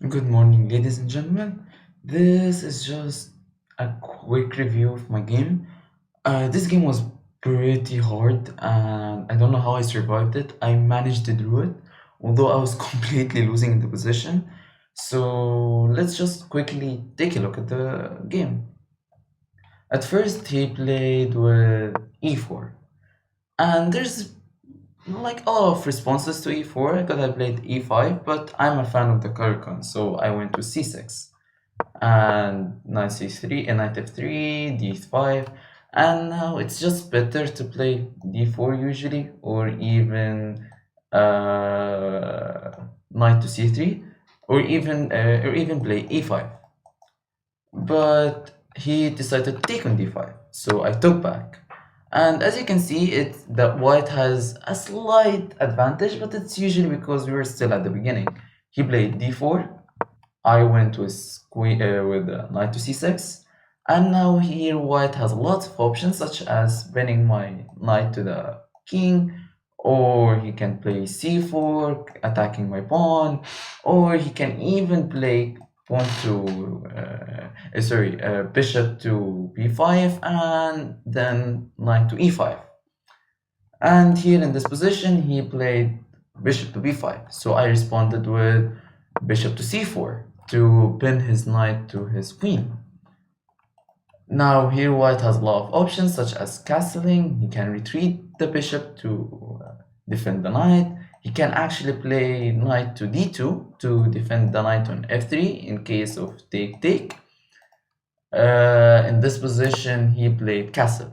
Good morning, ladies and gentlemen. This is just a quick review of my game. This game was pretty hard, and I don't know how I survived it. I managed to do it, although I was completely losing in the position. So let's just quickly take a look at the game. At first, he played with e4, and there's like a lot of responses to e4. I could have played e5, but I'm a fan of the Kurkan, so I went to c6 and knight c3 and knight f3, d5, and now it's just better to play d4 usually, or even knight to c3, or even play e5. But he decided to take on d5, so I took back. And as you can see, it's that white has a slight advantage, but it's usually because we were still at the beginning. He played d4, I went with knight to c6, and now here white has lots of options, such as winning my knight to the king, or he can play c4, attacking my pawn, or he can even play bishop to b5, and then knight to e5. And here in this position, he played bishop to b5. So I responded with bishop to c4 to pin his knight to his queen. Now here white has a lot of options, such as castling. He can retreat the bishop to defend the knight. He can actually play knight to d2 to defend the knight on f3 in case of take. In this position, he played castle.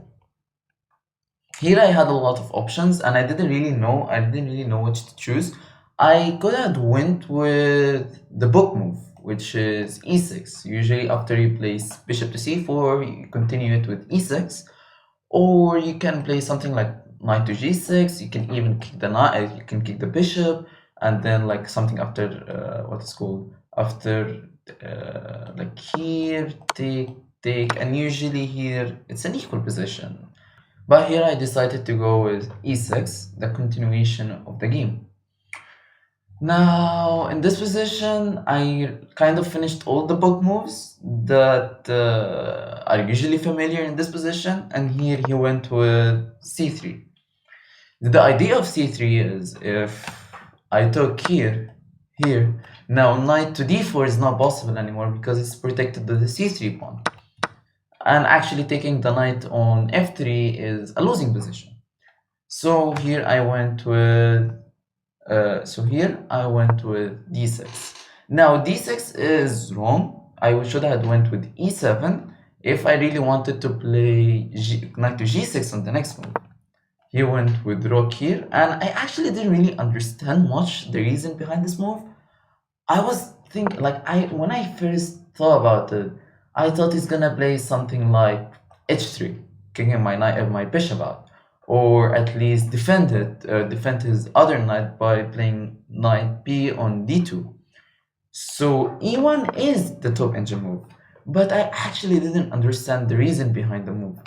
Here I had a lot of options, and I didn't really know which to choose. I could have went with the book move, which is e6. Usually after you place bishop to c4, you continue it with e6, or you can play something like knight to g6. You can even kick the knight, you can kick the bishop, and then like something after what is called after like here take, and usually here it's an equal position. But here I decided to go with e6, the continuation of the game. Now, in this position, I kind of finished all the book moves that are usually familiar in this position, and here he went with c3. The idea of c3 is if I took here, now knight to d4 is not possible anymore because it's protected by the c3 pawn. And actually taking the knight on f3 is a losing position. So here I went with d6. Now d6 is wrong. I should have went with e7 if I really wanted to play knight to g6 on the next move. He went with rook here, and I actually didn't really understand much the reason behind this move. I was thinking, like, when I first thought about it, I thought he's gonna play something like h3, kicking my bishop out, or at least defend his other knight by playing knight b on d2. So e1 is the top engine move, but I actually didn't understand the reason behind the move.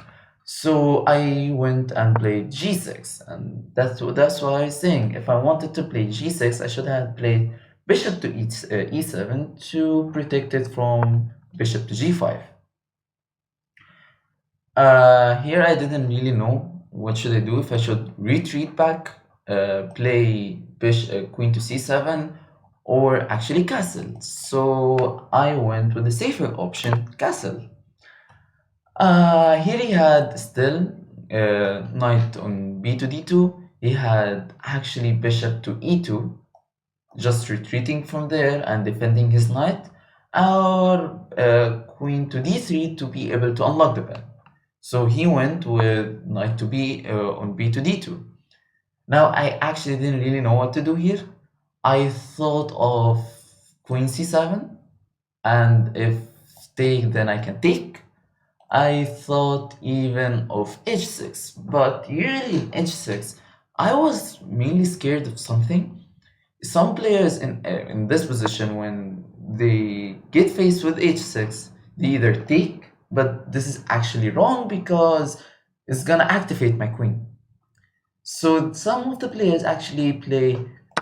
So I went and played g6, and that's why I'm saying if I wanted to play g6, I should have played bishop to e7 to protect it from bishop to g5. Here I didn't really know what should I do, if I should retreat back, play queen to c7, or actually castle. So I went with the safer option, castle. Here he had still knight on b to d2. He had actually bishop to e2, just retreating from there and defending his knight, or queen to d3 to be able to unlock the pawn. So he went with knight to b on b to d2. Now I actually didn't really know what to do here. I thought of queen c7, and if take, then I can take. I thought even of h6, but usually in h6, I was mainly scared of something. Some players in this position, when they get faced with h6, they either take, but this is actually wrong because it's gonna activate my queen. So some of the players actually play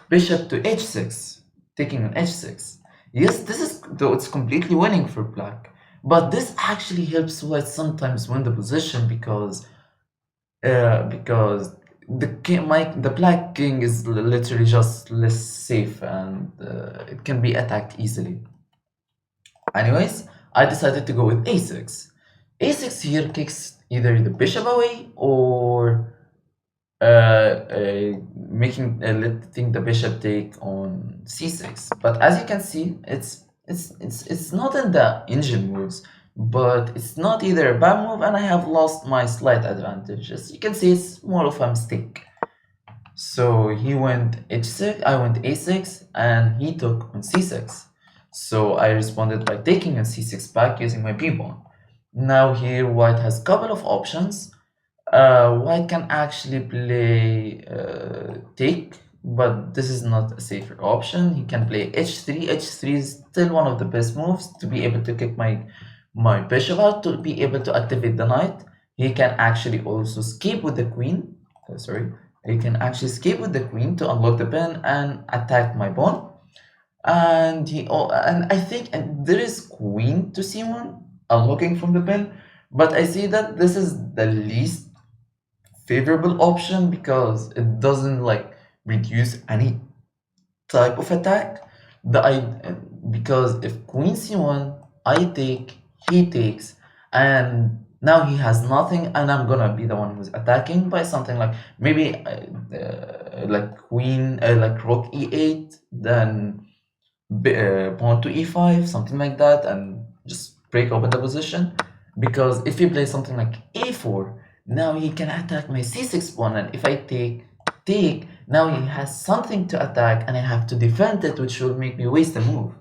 bishop to h6, taking on h6. Yes, this is though it's completely winning for black, but this actually helps white sometimes win the position because the black king is literally just less safe and it can be attacked easily. Anyways, I decided to go with a6. a6 here kicks either the bishop away or letting the bishop take on c6. But as you can see, it's not in the engine moves, but it's not either a bad move, and I have lost my slight advantage. As you can see, it's more of a mistake. So he went h6, I went a6, and he took on c6. So I responded by taking on c6 back using my b pawn. Now here white has a couple of options. White can actually play take, but this is not a safer option. He can play h3. h3 is still one of the best moves to be able to kick my bishop out, to be able to activate the knight. He can actually also escape with the queen. Sorry, he can actually escape with the queen to unlock the pin and attack my pawn. And I think there is queen to c1 unlocking from the pin, but I see that this is the least favorable option because it doesn't like reduce any type of attack. Because if queen c1, I take, he takes, and now he has nothing, and I'm gonna be the one who's attacking by something like maybe like queen, like rook e8, then pawn to e5, something like that, and just break open the position. Because if he plays something like a4, now he can attack my c6 pawn, and if I take, now he has something to attack, and I have to defend it, which will make me waste a move.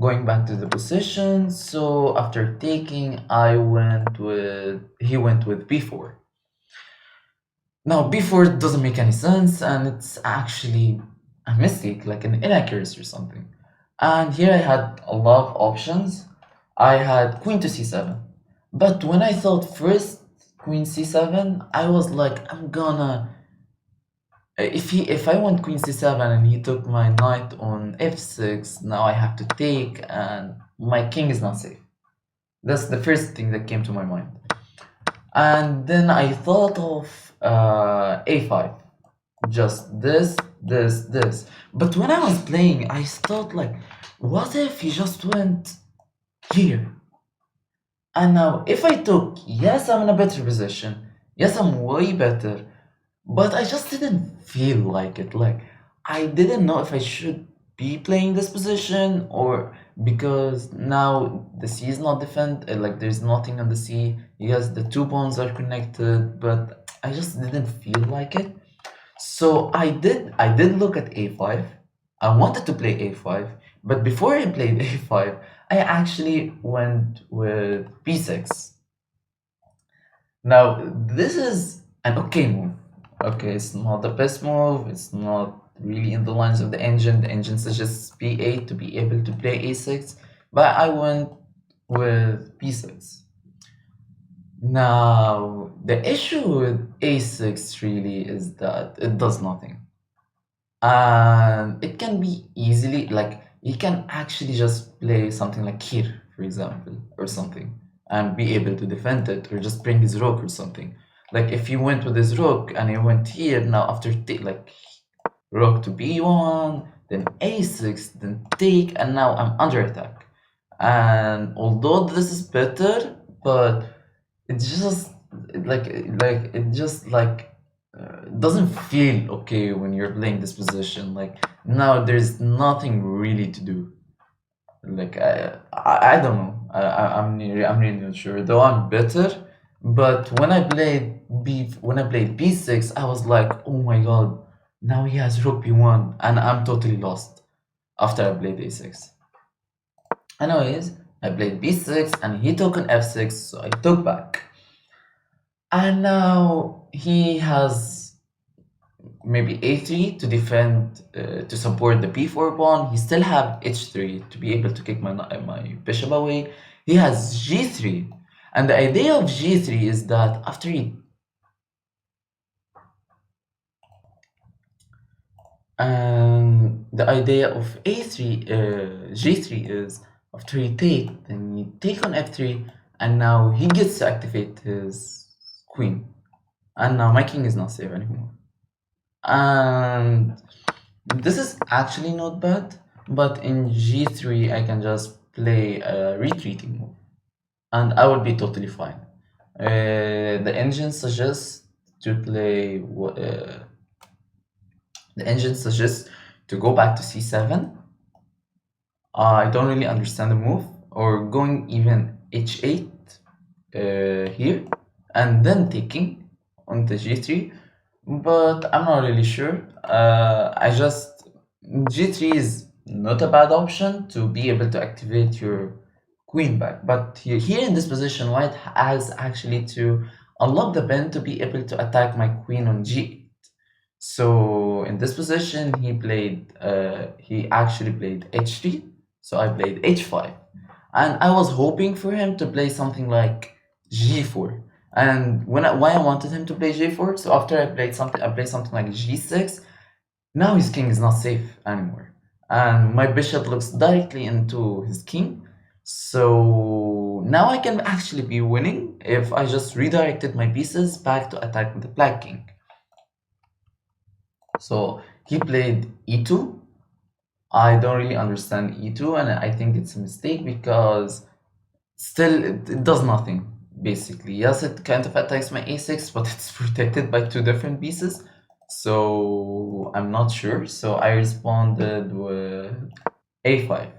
Going back to the position, so after taking, he went with b4. Now b4 doesn't make any sense, and it's actually a mistake, like an inaccuracy or something. And here I had a lot of options. I had queen to c7, but when I thought first queen c7, I was like, I'm gonna if I went queen c7 and he took my knight on f6, now I have to take, and my king is not safe. That's the first thing that came to my mind. And then I thought of a5, just this. But when I was playing, I thought like, what if he just went here? And now if I took, yes, I'm in a better position. Yes, I'm way better. But I just didn't feel like it. Like, I didn't know if I should be playing this position, or because now the C is not like there's nothing on the C. Yes, the two pawns are connected, but I just didn't feel like it. So I did look at a5. I wanted to play a5, but before I played a5, I actually went with b6. Now this is an okay move. Okay, it's not the best move. It's not really in the lines of the engine. The engine suggests b8 to be able to play a6, but I went with b6. Now, the issue with a6 really is that it does nothing. And it can be easily, like, you can actually just play something like here, for example, or something, and be able to defend it, or just bring his rook or something. Like, if you went with his rook and he went here, now after like rook to b1, then a6, then take, and now I'm under attack. And although this is better, but it's just doesn't feel okay when you're playing this position. Like now there's nothing really to do. Like I don't know. I'm really not sure. Though I'm better, but when I played b6, I was like, oh my god, now he has rook b1, and I'm totally lost after I played a6. Anyways, I played b6 and he took an f6, so I took back. And now he has maybe a3 to defend, to support the b4 pawn. He still have h3 to be able to kick my bishop away. He has g3. And the idea of g3 is that And the idea of a3, g3 is after he take, then you take on f3, and now he gets to activate his queen. And now my king is not safe anymore. And this is actually not bad, but in g3 I can just play a retreating move, and I will be totally fine. The engine suggests to play the engine suggests to go back to c7. I don't really understand the move, or going even h8 here, and then taking on the g3, but I'm not really sure. I just g3 is not a bad option to be able to activate your queen back, but here in this position, white has actually to unlock the pin to be able to attack my queen on g8. So in this position, he actually played h3, so I played h5, and I was hoping for him to play something like g4. And why I wanted him to play g4, so after I played something like g6. Now his king is not safe anymore, and my bishop looks directly into his king. So now I can actually be winning if I just redirected my pieces back to attack with the black king. So he played e2. I don't really understand e2, and I think it's a mistake because still it does nothing basically. Yes, it kind of attacks my a6, but it's protected by two different pieces. So I'm not sure. So I responded with a5.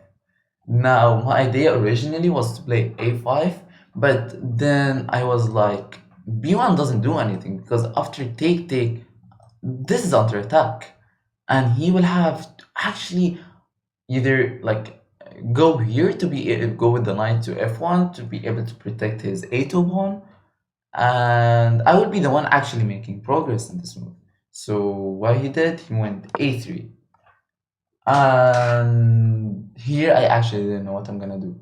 Now my idea originally was to play a5, but then I was like, b1 doesn't do anything because after take take, this is under attack, and he will have to actually either like go here to go with the knight to f1 to be able to protect his a2 pawn, and I would be the one actually making progress in this move. So what he did, he went a3, and here I actually didn't know what I'm gonna do.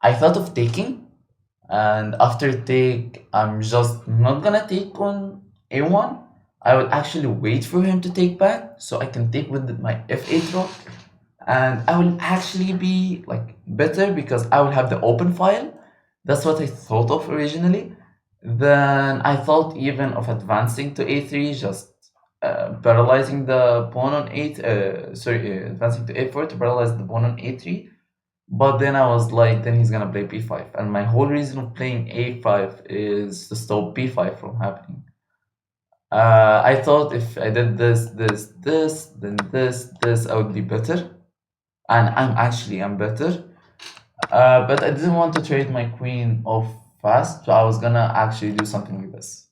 I thought of taking, and after take, I'm just not gonna take on a1. I will actually wait for him to take back so I can take with my f8 rook, and I will actually be like better because I will have the open file. That's what I thought of originally. Then I thought even of advancing to a3, just paralyzing the pawn on advancing to a4 to paralyze the pawn on a3. But then I was like, then he's gonna play b5, and my whole reason of playing a5 is to stop b5 from happening. I thought if I did this, then this, I would be better, and I'm better. But I didn't want to trade my queen off fast, so I was gonna actually do something like this.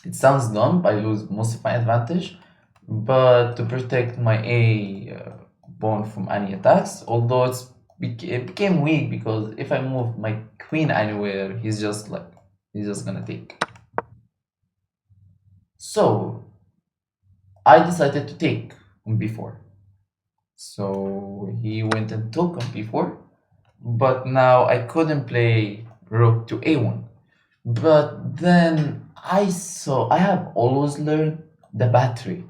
It sounds dumb, I lose most of my advantage, but to protect my a pawn from any attacks, although it became weak because if I move my queen anywhere, he's just gonna take. So I decided to take on b4. So he went and took on b4, but now I couldn't play rook to a1. But then I have always learned the battery.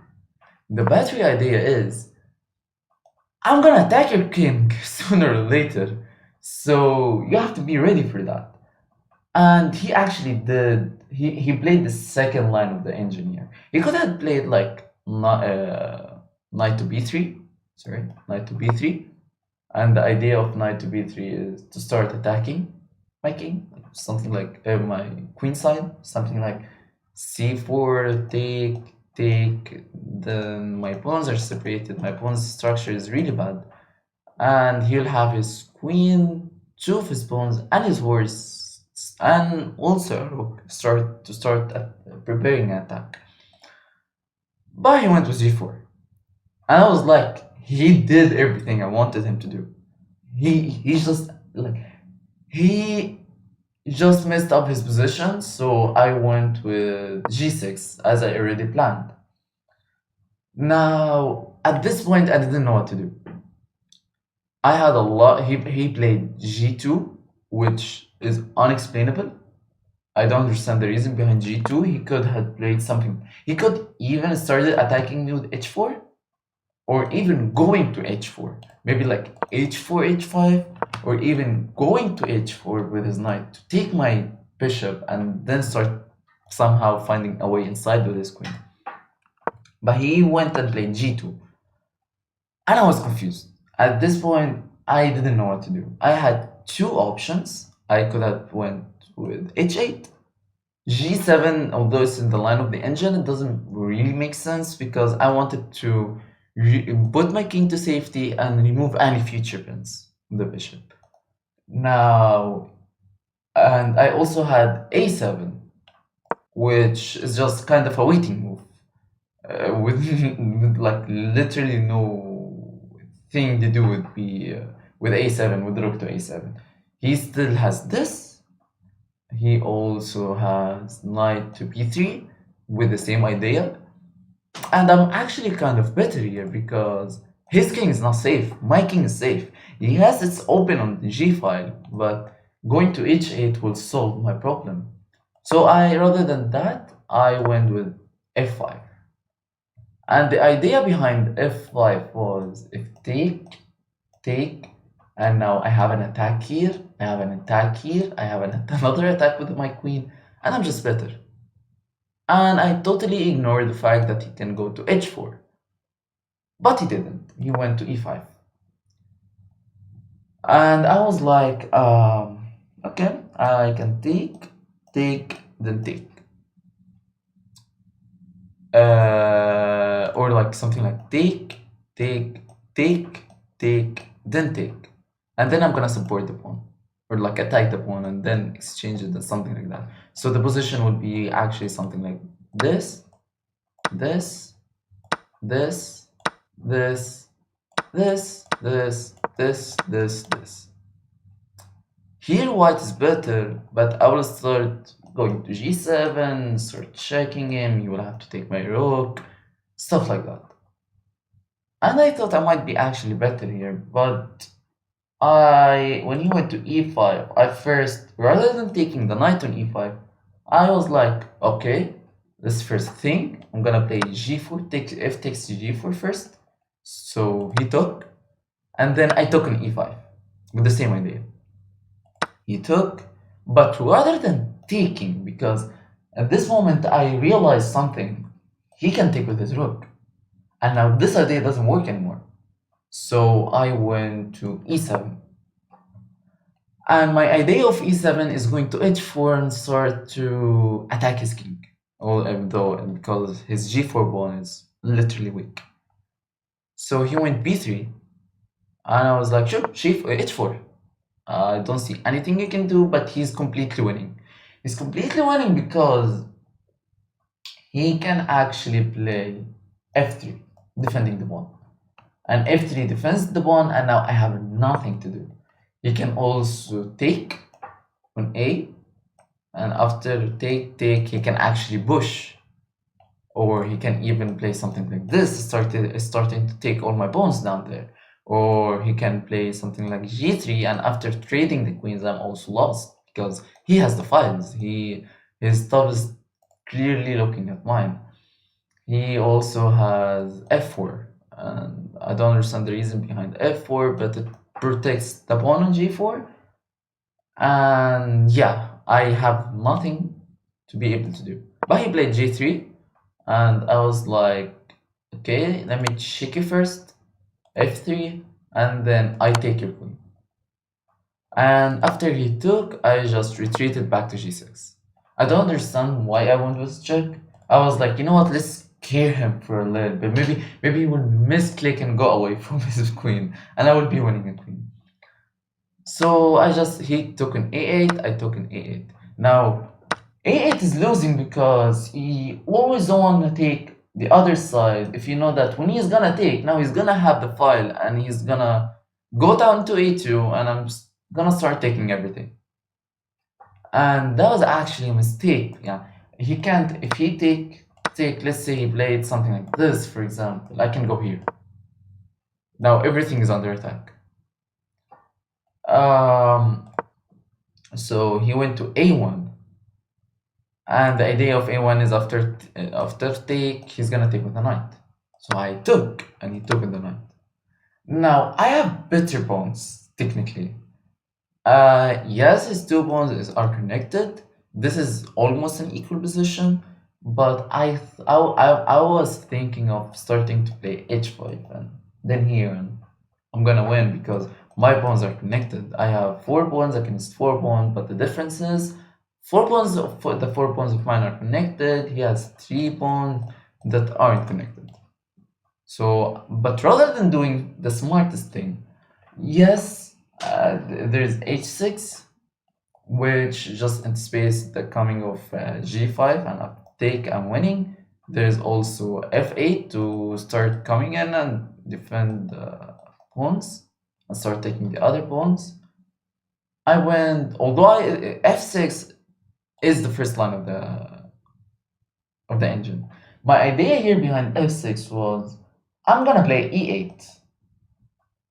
The battery idea is I'm gonna attack your king sooner or later, so you have to be ready for that. And he actually did. He played the second line of the engineer. He could have played like knight to b3. Sorry, knight to b3. And the idea of knight to b3 is to start attacking my king, something like my queen side, something like c4, take. Then my pawns are separated. My pawn's structure is really bad, and he'll have his queen, two of his pawns, and his horse, and also a rook start preparing an attack. But he went with g4, and I was like, he did everything I wanted him to do. He's just like he just messed up his position, so I went with g6 as I already planned. Now at this point I didn't know what to do. I had a lot. He played g2, which is unexplainable. I don't understand the reason behind g2. He could have played something. He could even started attacking me with h4, or even going to h4. Maybe like h4, h5, or even going to h4 with his knight to take my bishop and then start somehow finding a way inside with his queen. But he went and played g2. And I was confused. At this point, I didn't know what to do. I had two options. I could have went with h8. G7, although it's in the line of the engine, it doesn't really make sense because I wanted to put my king to safety and remove any future pins on the bishop. Now, and I also had a7, which is just kind of a waiting move with, with like literally no thing to do with with a7, with rook to a7. He still has this. He also has knight to b3 with the same idea. And I'm actually kind of better here because his king is not safe. My king is safe. He has its open on the g file, but going to h8 will solve my problem. So rather than that, I went with f5. And the idea behind f5 was if take, and now I have an attack here, I have an attack here, I have another attack with my queen, and I'm just better. And I totally ignored the fact that he can go to h4. But he didn't. He went to e5. And I was like, okay, I can take, then take. Or like something like take, then take. And then I'm gonna support the pawn. Or like attack the pawn and then exchange it, or something like that. So the position would be actually something like this, this, this, this, this. Here white is better, but I will start going to g7, start checking him, he will have to take my rook, stuff like that. And I thought I might be actually better here, but when he went to e5, I first, rather than taking the knight on e5, I was like, okay, this first thing, I'm gonna play g4, f takes to g4 first. So he took, and then I took on e5 with the same idea. He took, but rather than taking, because at this moment I realized something, he can take with his rook. And now this idea doesn't work anymore. So I went to e7. And my idea of e7 is going to h4 and start to attack his king. Although, because his g4 pawn is literally weak. So he went b3. And I was like, sure, h4. I don't see anything he can do, but he's completely winning. He's completely winning because he can actually play f3, defending the pawn. And f3 defends the pawn, and now I have nothing to do. He can also take on a, and after take, he can actually push. Or he can even play something like this, starting to take all my pawns down there. Or he can play something like g3, and after trading the queens, I'm also lost because he has the files. His stuff is clearly looking at mine. He also has f4, and I don't understand the reason behind f4, but it protects the pawn on g4. And yeah, I have nothing to be able to do. But he played g3, and I was like, okay, let me check you first. f3, and then I take your queen. And after he took, I just retreated back to g6. I don't understand why I went with check. I was like, you know what, let's scare him for a little bit. Maybe he will misclick and go away from his queen, and I will be winning a queen. So he took an a8, I took an a8. Now, a8 is losing because he always don't want to take the other side. If you know that when he's gonna take, now he's gonna have the file and he's gonna go down to a2, and I'm gonna start taking everything. And that was actually a mistake. Yeah, he can't. If he take, let's say he played something like this, for example, I can go here. Now everything is under attack. So he went to a1, And the idea of a1 is after take, he's gonna take with the knight. So I took, and he took with the knight. Now I have better pawns technically. Yes, his two pawns are connected. This is almost an equal position, but I was thinking of starting to play h5 and then here, and I'm gonna win because my pawns are connected. I have four pawns against four pawns, but the difference is the four pawns of mine are connected. He has three pawns that aren't connected. So, but rather than doing the smartest thing, yes, there's h6, which just anticipates the coming of g5 and a take and winning. There's also f8 to start coming in and defend pawns and start taking the other pawns. I went, although f6 is the first line of the engine. My idea here behind f6 was I'm gonna play e8.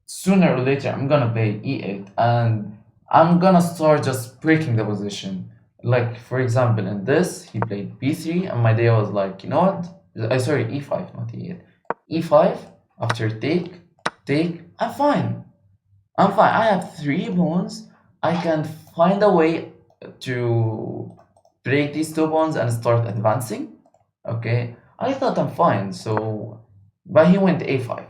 Sooner or later, I'm gonna play e8 and I'm gonna start just breaking the position. Like, for example, in this, he played b3, and my idea was like, you know what? Sorry, e5, not e8. e5, after take, I'm fine. I'm fine. I have three pawns. I can find a way to break these two pawns and start advancing. Okay, I thought I'm fine. So, but he went a5,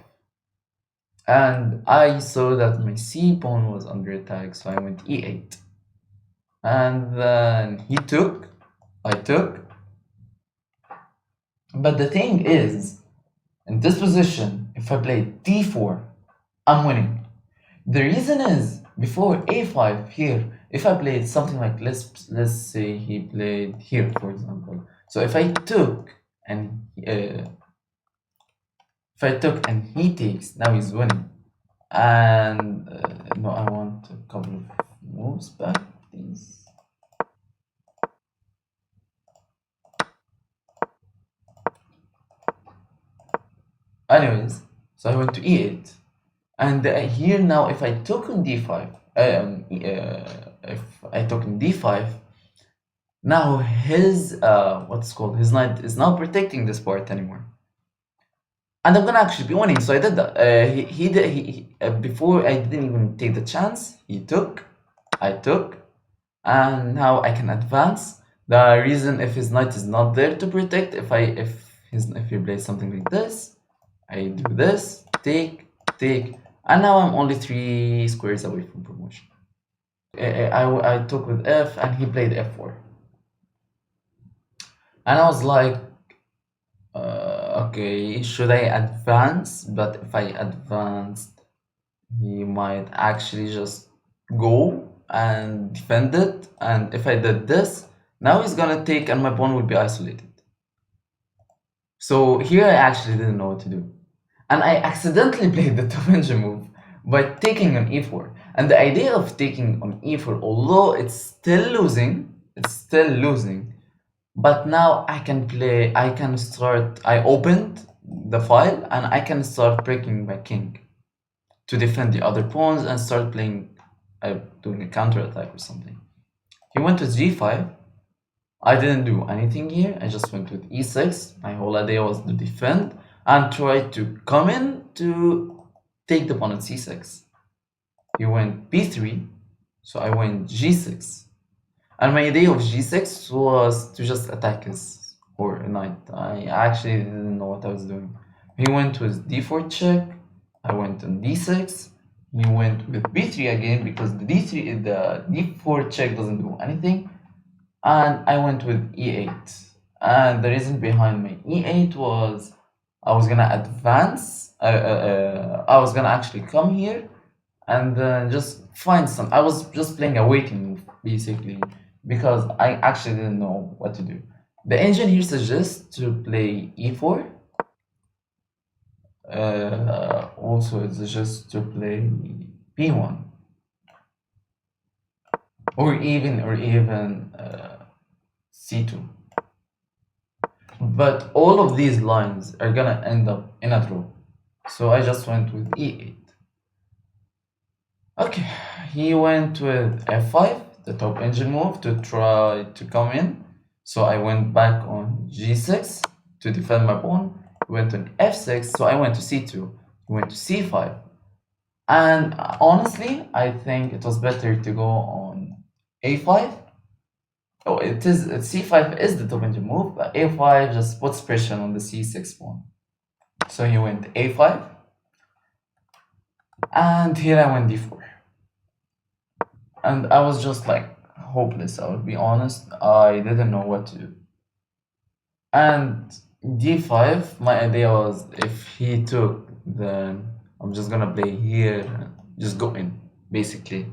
and I saw that my c pawn was under attack, so I went e8, and then he took. I took. But the thing is, in this position, if I play d4, I'm winning. The reason is, before a5 here, if I played something like, let's say he played here, for example. So if I took and he takes, now he's winning. And no, I want a couple of moves back, please. Anyways, so I went to e8. And here now, if I took on d5, if I took on d5, now his what's called his knight is not protecting this part anymore, and I'm gonna actually be winning. So I did that. Before I didn't even take the chance. He took, I took, and now I can advance. The reason if his knight is not there to protect, if he plays something like this, I do this, take, and now I'm only 3 squares away from promotion. I took with f, and he played f4, and I was like, okay, should I advance? But if I advanced, he might actually just go and defend it, and if I did this, now he's gonna take, and my pawn will be isolated. So here I actually didn't know what to do. And I accidentally played the top engine move by taking on e4. And the idea of taking on e4, although it's still losing, but now I opened the file, and I can start breaking my king to defend the other pawns and start playing, doing a counter attack or something. He went to g5. I didn't do anything here. I just went with e6. My whole idea was to defend and try to come in to take the pawn at c6. He went b3, so I went g6. And my idea of g6 was to just attack his knight. I actually didn't know what I was doing. He went with d4 check. I went on d6. He went with b3 again because the d4 check doesn't do anything. And I went with e8. And the reason behind my e8 was I was gonna advance. I was gonna actually come here and then just find some. I was just playing a waiting move basically because I actually didn't know what to do. The engine here suggests to play e4. Also, it suggests to play b1 or even c2. But all of these lines are gonna end up in a draw. So I just went with e8. Okay, he went with f5, the top engine move, to try to come in. So I went back on g6 to defend my pawn. He went on f6, so I went to c2. He went to c5. And honestly, I think it was better to go on a5. Oh, c5 is the top engine move, but a5 just puts pressure on the c6 pawn. So he went a5, and here I went d4. And I was just like hopeless, I would be honest. I didn't know what to do. And d5, my idea was if he took, then I'm just gonna play here, just go in, basically,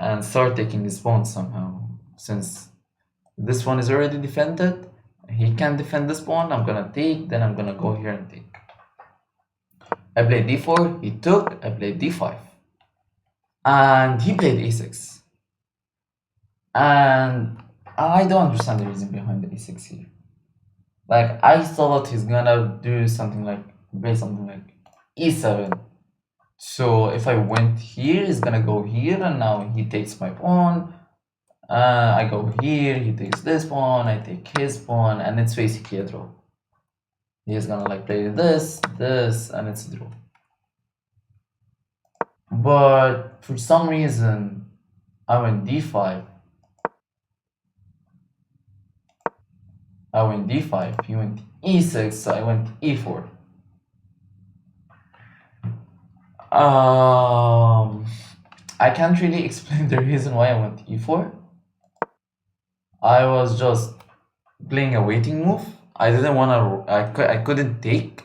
and start taking his pawn somehow. Since this one is already defended, he can't defend this pawn, I'm gonna take, then I'm gonna go here and take. I played d4, he took, I played d5. And he played a6. And I don't understand the reason behind the a6 here. Like, I thought he's gonna do something like, play something like e7. So if I went here, he's gonna go here, and now he takes my pawn. I go here, he takes this pawn, I take his pawn, and it's basically a draw. He's gonna like play this, and it's a draw. But for some reason, I went d5. I went d5, he went e6, so I went e4. I can't really explain the reason why I went e4. I was just playing a waiting move. I didn't want to, I couldn't take.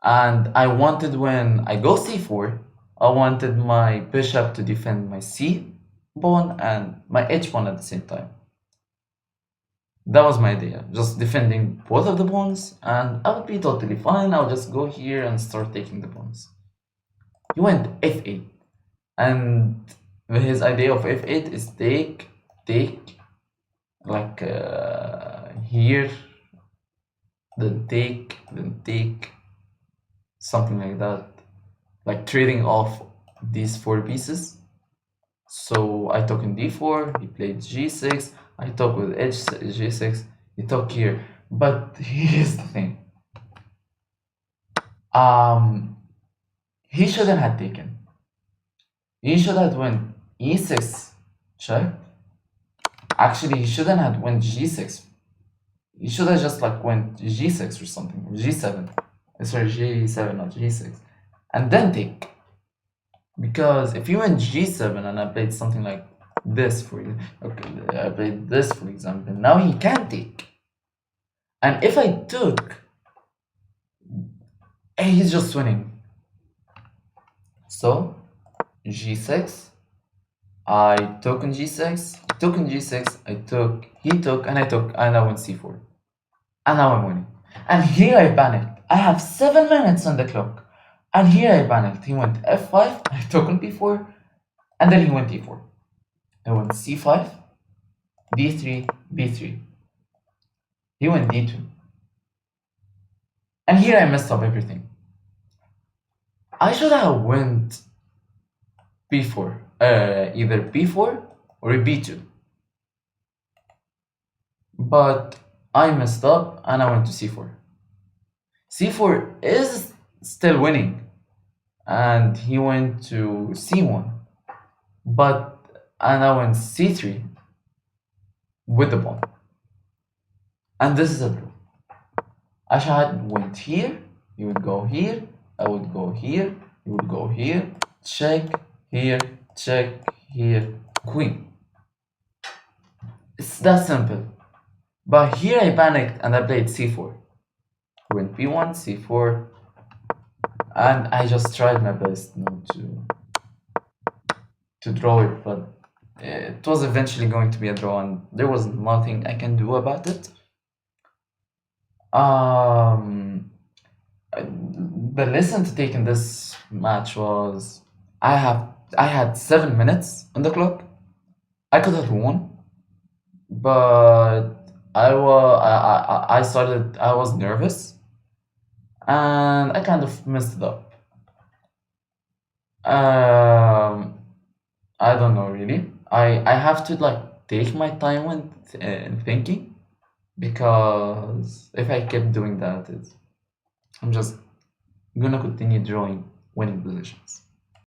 And I wanted, when I go c4, I wanted my bishop to defend my c pawn and my h pawn at the same time. That was my idea, just defending both of the pawns, and I would be totally fine. I'll just go here and start taking the pawns. He went f8, and his idea of f8 is take, like here, then take, something like that, like trading off these 4 pieces. So I took in d4, he played g6, I took with g6, he took here. But here's the thing. He shouldn't have taken. He should have went e6 check. Actually, he shouldn't have went g6. He should have just like went g6 or something, or g7. Sorry, g7, not g6. And then take. Because if you went g7 and I played something like this for you, okay, I played this for example, now he can't take. And if I took, he's just winning. So g6, I took on g6, he took on g6, I took, he took, and I took, and I went c4. And now I'm winning. And here I panicked. I have 7 minutes on the clock. And here I panicked. He went f5, I took on b4, and then he went e4. I went c5, d3, b3. He went d2. And here I messed up everything. I should have went b4, either b4 or b2. But I messed up and I went to c4. c4 is still winning. And he went to c1. And I went c3 with the pawn. And this is a draw. I should have went here, you would go here, I would go here, you would go here, check, here, queen. It's that simple. But here I panicked and I played c4. Went b1, c4, and I just tried my best not to draw it, but it was eventually going to be a draw and there was nothing I can do about it. The lesson to take in this match was I had 7 minutes on the clock. I could have won, but I was nervous and I kind of messed it up. I don't know really. I have to like take my time when thinking, because if I kept doing that, I'm just gonna continue drawing winning positions.